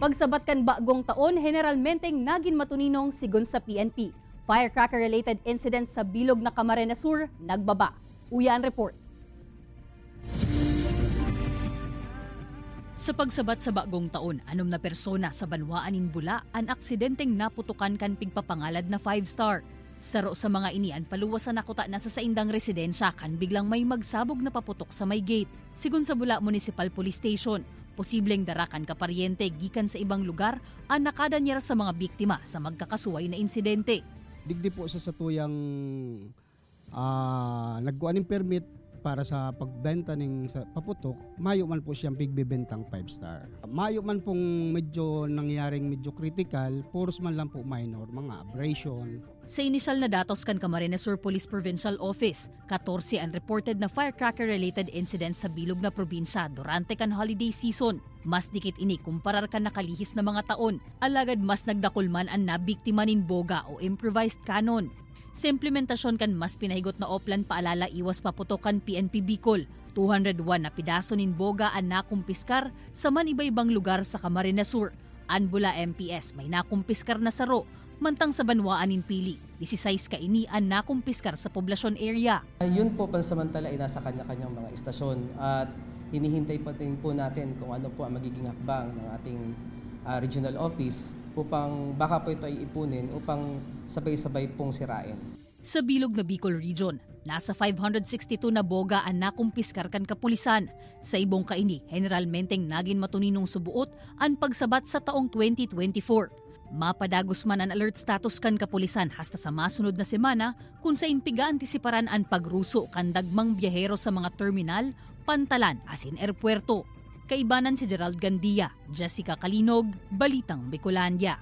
Pagsabat kan bagong taon, generalmenteng nagin matuninong sigon sa PNP. Firecracker-related incidents sa bilog na Camarines Sur nagbaba. Uya ang report. Sa pagsabat sa bagong taon, 6 na persona sa Banwaan Bula ang aksidenteng naputukan kan pigpapangalad na 5-star. Saro sa mga inian paluwasan nakuta na sa saindang residensya kan biglang may magsabog na paputok sa may gate. Sigun sa Bula Municipal Police Station, posibleng darakan ka paryente gikan sa ibang lugar ang nakadanyar sa mga biktima sa magkakasuway na insidente. Digdi po sa satuyang nagkuan ng permit para sa pagbenta ng paputok, mayo man po siyang pigbibentang 5-star. Mayo man pong medyo nangyaring medyo critical, puros man lang po minor, mga abrasion. Sa inisyal na datos kan Camarines Sur Police Provincial Office, 14 ang reported na firecracker-related incidents sa bilog na probinsya durante kan holiday season. Mas dikit ini kumparar kan nakalihis na mga taon, alagad mas nagdakulman ang nabiktima nin boga o improvised cannon. Sa implementasyon kan mas pinahigot na oplan paalala iwas paputokan PNP Bicol, 201 na pidaso nin boga ang nakumpiskar sa man iba-ibang lugar sa Camarines Sur. Anbula MPS may nakumpiskar na saro, mantang sa Banwaan Pili, 16 kaini ang nakumpiskar sa poblasyon area. Yun po pansamantala ay nasa kanya-kanyang mga istasyon at hinihintay pa din po natin kung ano po ang magiging hakbang ng ating regional office upang baka po ito ay ipunin upang sabay-sabay pong sirain. Sa bilog na Bicol Region, nasa 562 na boga ang nakumpiskar kan kapulisan. Sa ibong kaini, generalmenteng nagin matuninong subuot ang pagsabat sa taong 2024. Mapadagos man ang alert status kan kapulisan hasta sa masunod na semana kung sa inpiga antisiparan ang pagruso kan dagmang biyahero sa mga terminal, pantalan asin airpuerto. Kaibanan si Gerald Gandia, Jessica Kalinog, Balitang Bicolandia.